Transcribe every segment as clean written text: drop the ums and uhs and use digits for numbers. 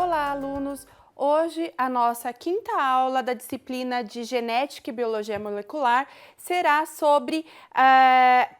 Olá, alunos! Hoje a nossa quinta aula da disciplina de Genética e Biologia Molecular será sobre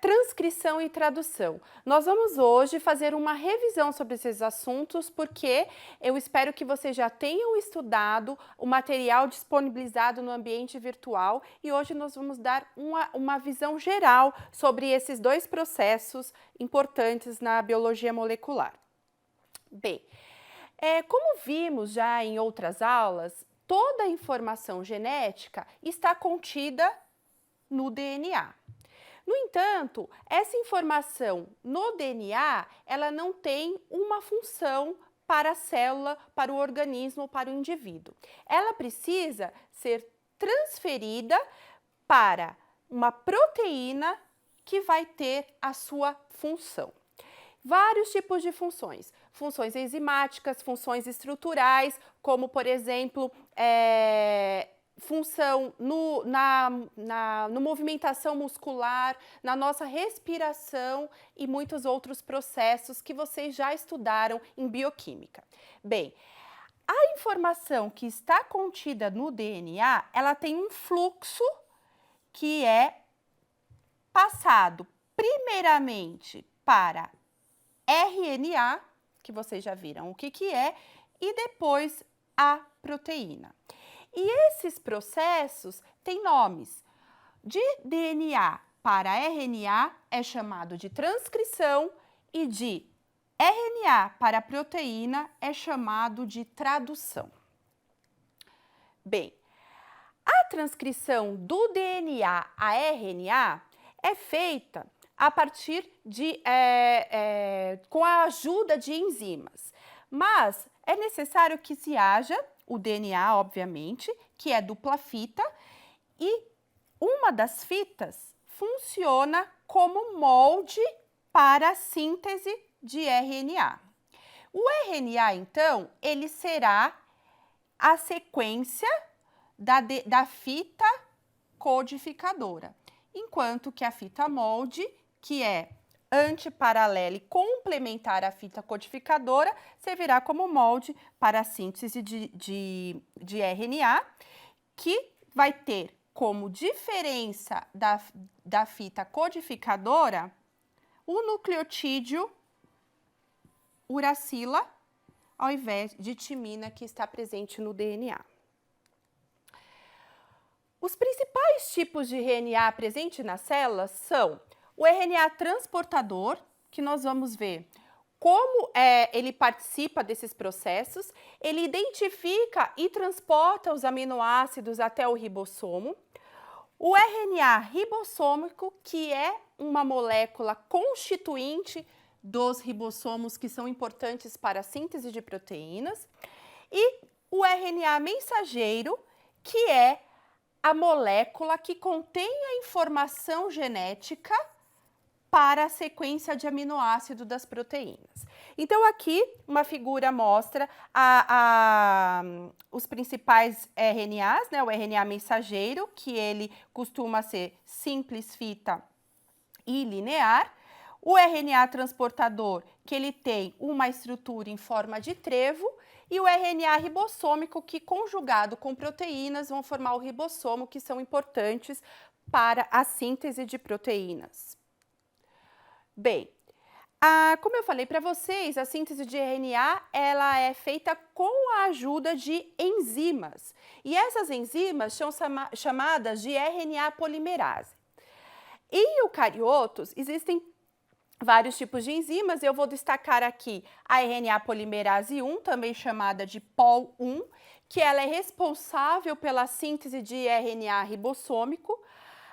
transcrição e tradução. Nós vamos hoje fazer uma revisão sobre esses assuntos porque eu espero que vocês já tenham estudado o material disponibilizado no ambiente virtual e hoje nós vamos dar uma visão geral sobre esses dois processos importantes na biologia molecular. Bem, como vimos já em outras aulas, toda a informação genética está contida no DNA. No entanto, essa informação no DNA, ela não tem uma função para a célula, para o organismo, para o indivíduo. Ela precisa ser transferida para uma proteína que vai ter a sua função. Vários tipos de funções. Funções enzimáticas, funções estruturais, como, por exemplo, função no movimentação muscular, na nossa respiração e muitos outros processos que vocês já estudaram em bioquímica. Bem, a informação que está contida no DNA, ela tem um fluxo que é passado primeiramente para RNA, que vocês já viram o que é, e depois a proteína. E esses processos têm nomes. De DNA para RNA é chamado de transcrição e de RNA para proteína é chamado de tradução. Bem, a transcrição do DNA a RNA é feita a partir de, com a ajuda de enzimas. Mas é necessário que se haja o DNA, obviamente, que é dupla fita, e uma das fitas funciona como molde para a síntese de RNA. O RNA, então, ele será a sequência da fita codificadora, enquanto que a fita molde, que é antiparalela e complementar à fita codificadora, servirá como molde para a síntese de RNA, que vai ter como diferença da fita codificadora o nucleotídeo uracila, ao invés de timina, que está presente no DNA. Os principais tipos de RNA presentes nas células são o RNA transportador, que nós vamos ver como ele participa desses processos, ele identifica e transporta os aminoácidos até o ribossomo. O RNA ribossômico, que é uma molécula constituinte dos ribossomos que são importantes para a síntese de proteínas. E o RNA mensageiro, que é a molécula que contém a informação genética para a sequência de aminoácido das proteínas. Então, aqui uma figura mostra os principais RNAs, né? O RNA mensageiro, que ele costuma ser simples fita e linear. O RNA transportador, que ele tem uma estrutura em forma de trevo, e o RNA ribossômico, que conjugado com proteínas vão formar o ribossomo, que são importantes para a síntese de proteínas. Bem, como eu falei para vocês, a síntese de RNA ela é feita com a ajuda de enzimas. E essas enzimas são chamadas de RNA polimerase. Em eucariotos, existem vários tipos de enzimas, eu vou destacar aqui a RNA polimerase 1, também chamada de POL1, que ela é responsável pela síntese de RNA ribossômico.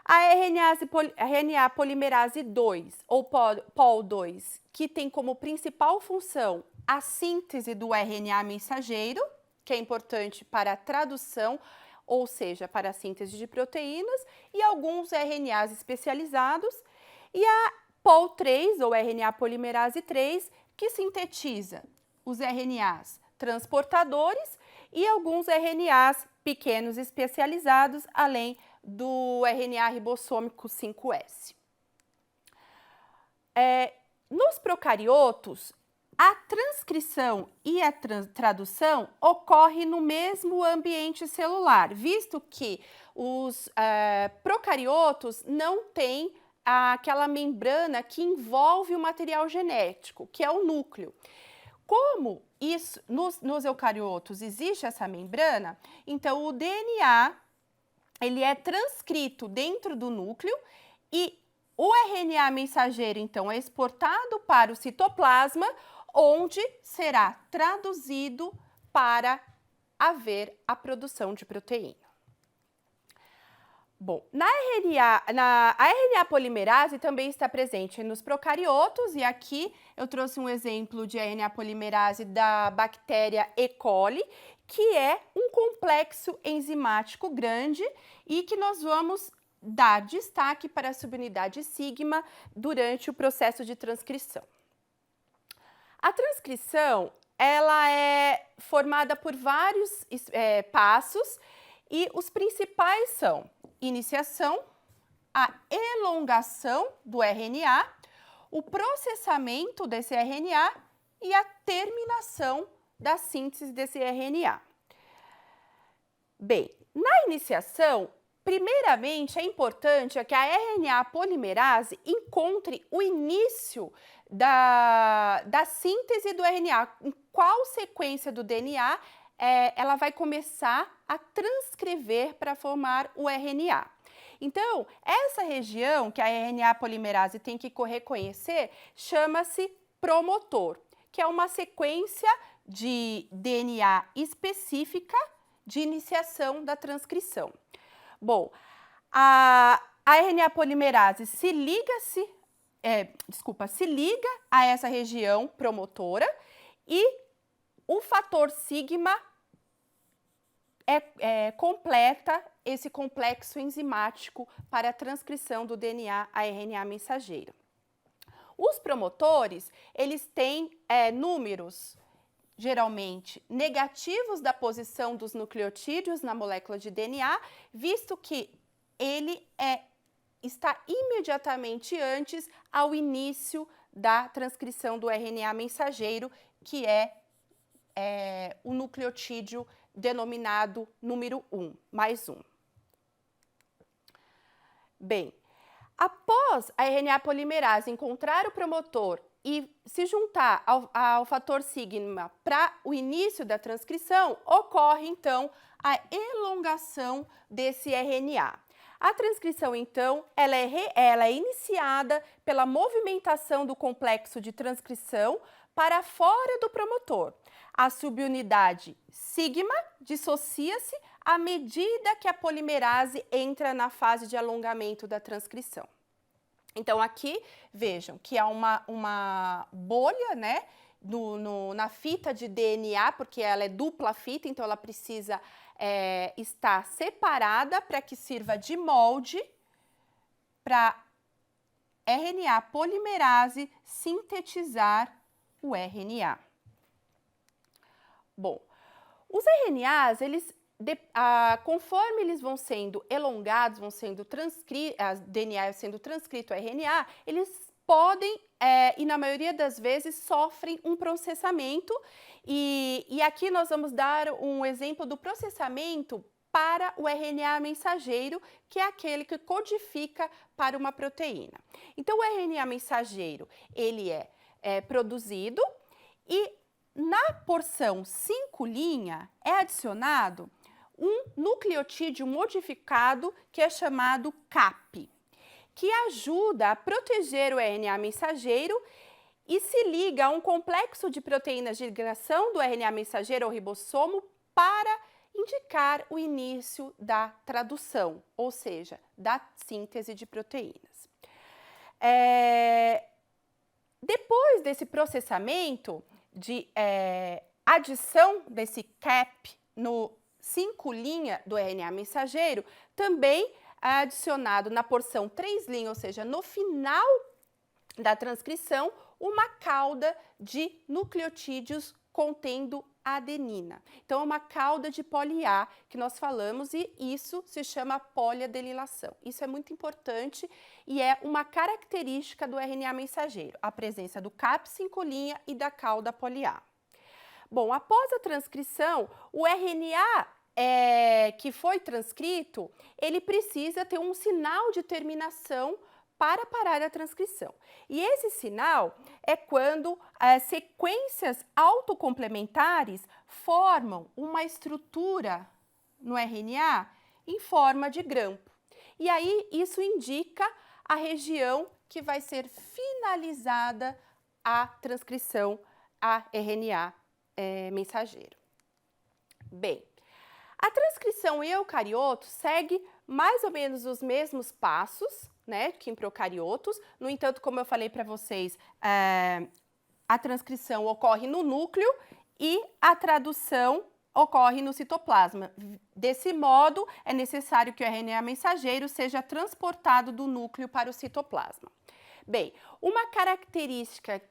A RNA polimerase 2, ou POL2, que tem como principal função a síntese do RNA mensageiro, que é importante para a tradução, ou seja, para a síntese de proteínas, e alguns RNAs especializados, e a POL3, ou RNA polimerase 3, que sintetiza os RNAs transportadores e alguns RNAs pequenos especializados, além do RNA ribossômico 5S. Nos procariotos, A transcrição e a tradução ocorre no mesmo ambiente celular, visto que os procariotos não têm aquela membrana que envolve o material genético, que é o núcleo. Como isso, nos eucariotos existe essa membrana, então o DNA ele é transcrito dentro do núcleo e o RNA mensageiro, então, é exportado para o citoplasma, onde será traduzido para haver a produção de proteína. Bom, a RNA polimerase também está presente nos procariotos, e aqui eu trouxe um exemplo de RNA polimerase da bactéria E. coli, que é um complexo enzimático grande e que nós vamos dar destaque para a subunidade sigma durante o processo de transcrição. A transcrição, ela é formada por vários passos e os principais são iniciação, a elongação do RNA, o processamento desse RNA e a terminação da síntese desse RNA. Bem, na iniciação, primeiramente é importante que a RNA polimerase encontre o início da síntese do RNA, em qual sequência do DNA ela vai começar a transcrever para formar o RNA. Então, essa região que a RNA polimerase tem que reconhecer chama-se promotor, que é uma sequência de DNA específica de iniciação da transcrição. Bom, a RNA polimerase se liga a essa região promotora e o fator sigma completa esse complexo enzimático para a transcrição do DNA a RNA mensageiro. Os promotores, eles têm números geralmente negativos da posição dos nucleotídeos na molécula de DNA, visto que ele está imediatamente antes ao início da transcrição do RNA mensageiro, que é o nucleotídeo denominado número 1, mais 1. Bem, após a RNA polimerase encontrar o promotor e se juntar ao fator sigma para o início da transcrição, ocorre então a elongação desse RNA. A transcrição, então, ela é iniciada pela movimentação do complexo de transcrição para fora do promotor. A subunidade sigma dissocia-se à medida que a polimerase entra na fase de alongamento da transcrição. Então, aqui, vejam que há uma bolha, né, na fita de DNA, porque ela é dupla fita, então ela precisa estar separada para que sirva de molde para RNA polimerase sintetizar o RNA. Bom, os RNAs, conforme eles vão sendo elongados, DNA sendo transcrito a RNA, eles podem, e na maioria das vezes, sofrem um processamento. E aqui nós vamos dar um exemplo do processamento para o RNA mensageiro, que é aquele que codifica para uma proteína. Então, o RNA mensageiro, ele é produzido e na porção 5' é adicionado um nucleotídeo modificado que é chamado CAP, que ajuda a proteger o RNA mensageiro e se liga a um complexo de proteínas de ligação do RNA mensageiro ao ribossomo para indicar o início da tradução, ou seja, da síntese de proteínas. Depois desse processamento de adição desse CAP no 5' do RNA mensageiro, também é adicionado na porção 3', ou seja, no final da transcrição, uma cauda de nucleotídeos contendo adenina. Então, é uma cauda de poli-A que nós falamos e isso se chama poliadenilação. Isso é muito importante e é uma característica do RNA mensageiro, a presença do cap5' e da cauda poli-A. Bom, após a transcrição, o RNA que foi transcrito, ele precisa ter um sinal de terminação para parar a transcrição. E esse sinal é quando sequências autocomplementares formam uma estrutura no RNA em forma de grampo. E aí isso indica a região que vai ser finalizada a transcrição a RNA mensageiro. Bem, a transcrição em eucariotos segue mais ou menos os mesmos passos, né, que em procariotos. No entanto, como eu falei para vocês, a transcrição ocorre no núcleo e a tradução ocorre no citoplasma. Desse modo, é necessário que o RNA mensageiro seja transportado do núcleo para o citoplasma. Bem, uma característica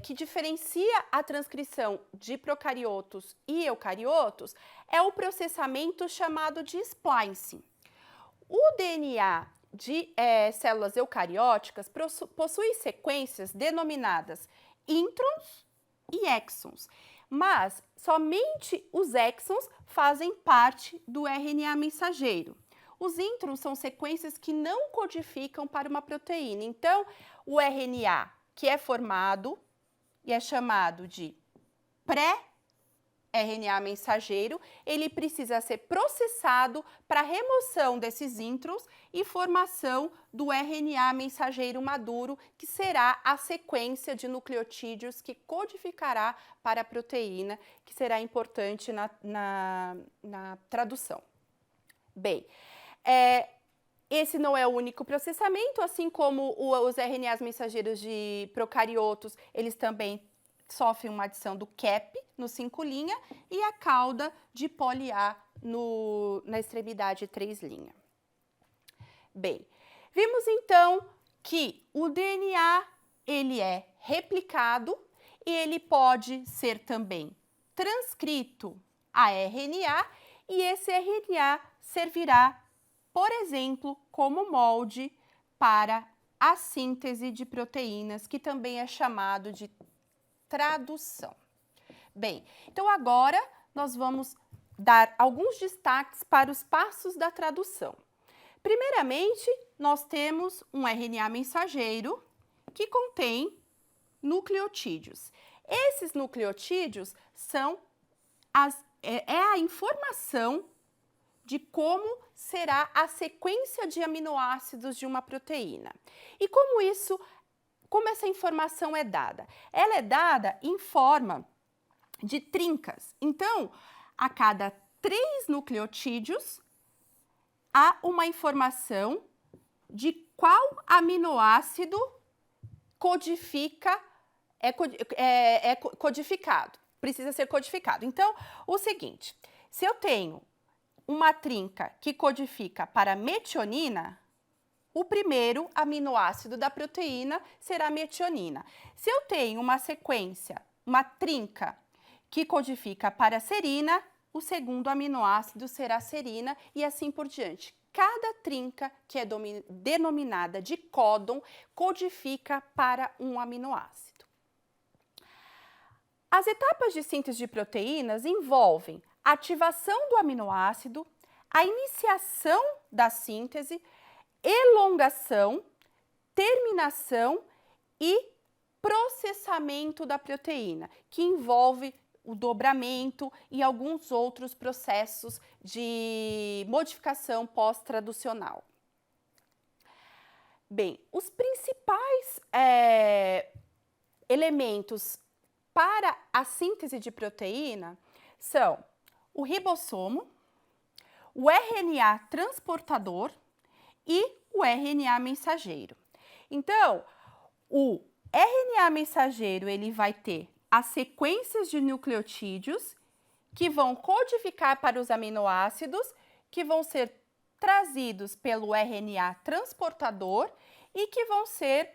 que diferencia a transcrição de procariotos e eucariotos é o processamento chamado de splicing. O DNA de células eucarióticas possui sequências denominadas introns e exons, mas somente os exons fazem parte do RNA mensageiro. Os introns são sequências que não codificam para uma proteína, então o RNA que é formado e é chamado de pré-RNA mensageiro, ele precisa ser processado para remoção desses introns e formação do RNA mensageiro maduro, que será a sequência de nucleotídeos que codificará para a proteína, que será importante na tradução. Bem, esse não é o único processamento, assim como os RNAs mensageiros de procariotos, eles também sofrem uma adição do cap no 5' e a cauda de poli-A na extremidade 3'. Bem, vimos então que o DNA ele é replicado e ele pode ser também transcrito a RNA e esse RNA servirá, por exemplo, como molde para a síntese de proteínas, que também é chamado de tradução. Bem, então agora nós vamos dar alguns destaques para os passos da tradução. Primeiramente, nós temos um RNA mensageiro que contém nucleotídeos. Esses nucleotídeos são a informação de como será a sequência de aminoácidos de uma proteína. E como essa informação é dada? Ela é dada em forma de trincas. Então, a cada 3 nucleotídeos, há uma informação de qual aminoácido é codificado, precisa ser codificado. Então, o seguinte, se eu tenho uma trinca que codifica para metionina, o primeiro aminoácido da proteína será metionina. Se eu tenho uma sequência, uma trinca que codifica para serina, o segundo aminoácido será serina e assim por diante. Cada trinca que é denominada de códon codifica para um aminoácido. As etapas de síntese de proteínas envolvem a ativação do aminoácido, a iniciação da síntese, elongação, terminação e processamento da proteína, que envolve o dobramento e alguns outros processos de modificação pós-traducional. Bem, os principais elementos para a síntese de proteína são o ribossomo, o RNA transportador e o RNA mensageiro. Então, o RNA mensageiro ele vai ter as sequências de nucleotídeos que vão codificar para os aminoácidos, que vão ser trazidos pelo RNA transportador e que vão ser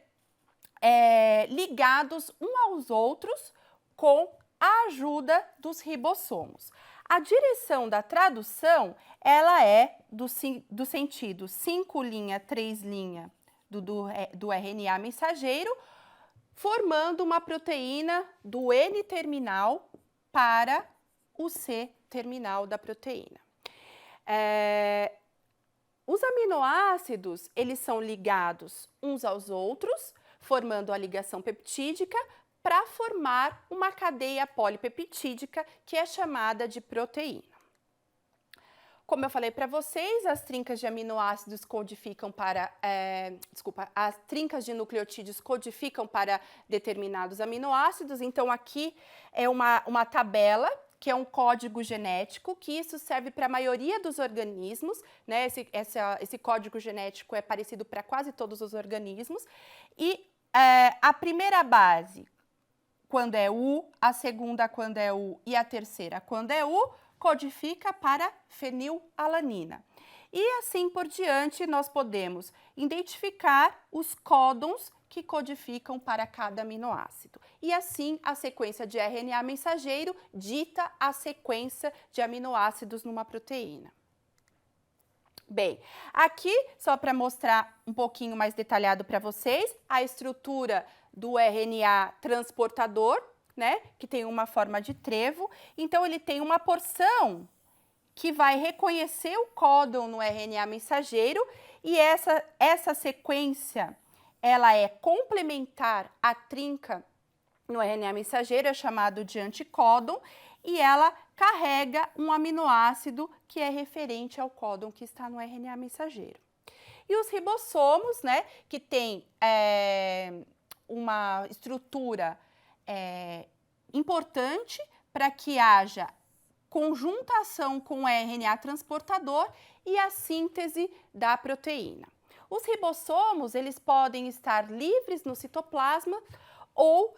ligados uns aos outros com a ajuda dos ribossomos. A direção da tradução, ela é do sentido 5' 3' do RNA mensageiro, formando uma proteína do N terminal para o C terminal da proteína. Os aminoácidos, eles são ligados uns aos outros, formando a ligação peptídica para formar uma cadeia polipeptídica que é chamada de proteína. Como eu falei para vocês, as trincas de aminoácidos codificam para, as trincas de nucleotídeos codificam para determinados aminoácidos. Então, aqui é uma tabela, que é um código genético, que isso serve para a maioria dos organismos, né? Esse código genético é parecido para quase todos os organismos. E a primeira base, quando é U, a segunda quando é U e a terceira quando é U, codifica para fenilalanina. E assim por diante, nós podemos identificar os códons que codificam para cada aminoácido. E assim, a sequência de RNA mensageiro dita a sequência de aminoácidos numa proteína. Bem, aqui, só para mostrar um pouquinho mais detalhado para vocês, a estrutura do RNA transportador, né, que tem uma forma de trevo. Então, ele tem uma porção que vai reconhecer o códon no RNA mensageiro e essa sequência, ela é complementar à trinca no RNA mensageiro, é chamado de anticódon, e ela carrega um aminoácido que é referente ao códon que está no RNA mensageiro. E os ribossomos, né, que tem uma estrutura importante para que haja conjuntação com o RNA transportador e a síntese da proteína. Os ribossomos, eles podem estar livres no citoplasma ou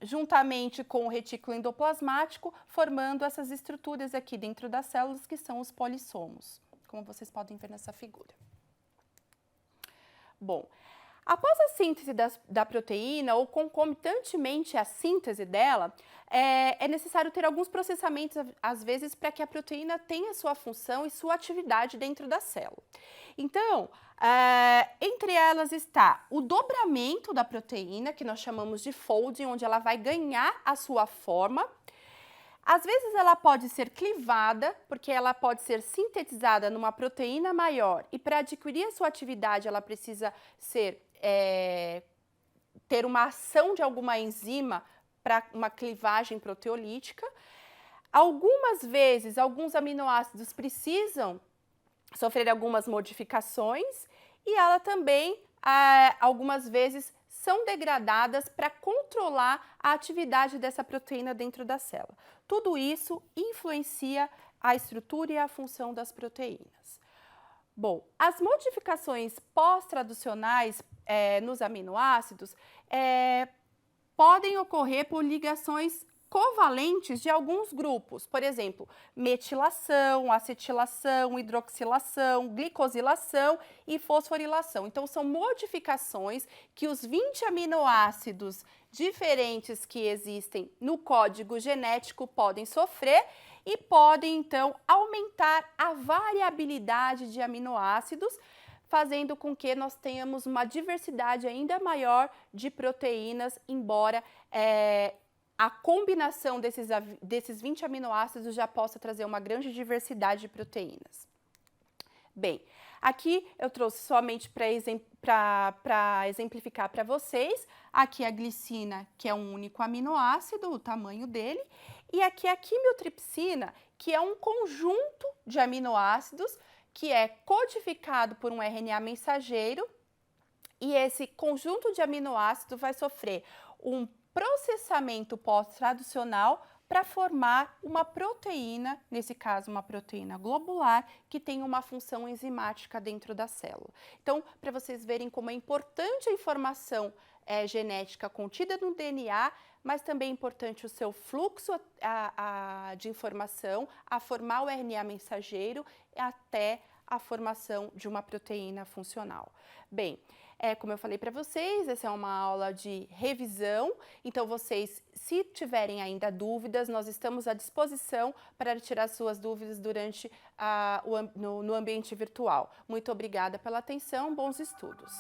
juntamente com o retículo endoplasmático, formando essas estruturas aqui dentro das células, que são os polissomos, como vocês podem ver nessa figura. Bom, após a síntese da proteína, ou concomitantemente à síntese dela, é necessário ter alguns processamentos, às vezes, para que a proteína tenha sua função e sua atividade dentro da célula. Então, entre elas está o dobramento da proteína, que nós chamamos de folding, onde ela vai ganhar a sua forma. Às vezes ela pode ser clivada, porque ela pode ser sintetizada numa proteína maior e para adquirir a sua atividade ela precisa ter uma ação de alguma enzima para uma clivagem proteolítica. Algumas vezes, alguns aminoácidos precisam sofrer algumas modificações e ela também, algumas vezes, são degradadas para controlar a atividade dessa proteína dentro da célula. Tudo isso influencia a estrutura e a função das proteínas. Bom, as modificações pós-traducionais nos aminoácidos podem ocorrer por ligações covalentes de alguns grupos, por exemplo, metilação, acetilação, hidroxilação, glicosilação e fosforilação. Então, são modificações que os 20 aminoácidos diferentes que existem no código genético podem sofrer e podem, então, aumentar a variabilidade de aminoácidos, fazendo com que nós tenhamos uma diversidade ainda maior de proteínas, embora a combinação desses 20 aminoácidos já possa trazer uma grande diversidade de proteínas. Bem, aqui eu trouxe somente para exemplificar para vocês, aqui a glicina, que é um único aminoácido, o tamanho dele, e aqui a quimiotripsina, que é um conjunto de aminoácidos que é codificado por um RNA mensageiro, e esse conjunto de aminoácidos vai sofrer um processamento pós-traducional para formar uma proteína, nesse caso uma proteína globular, que tem uma função enzimática dentro da célula. Então, para vocês verem como é importante a informação genética contida no DNA, mas também é importante o seu fluxo de informação a formar o RNA mensageiro até a formação de uma proteína funcional. Bem, como eu falei para vocês, essa é uma aula de revisão, então vocês, se tiverem ainda dúvidas, nós estamos à disposição para tirar suas dúvidas durante no ambiente virtual. Muito obrigada pela atenção, bons estudos!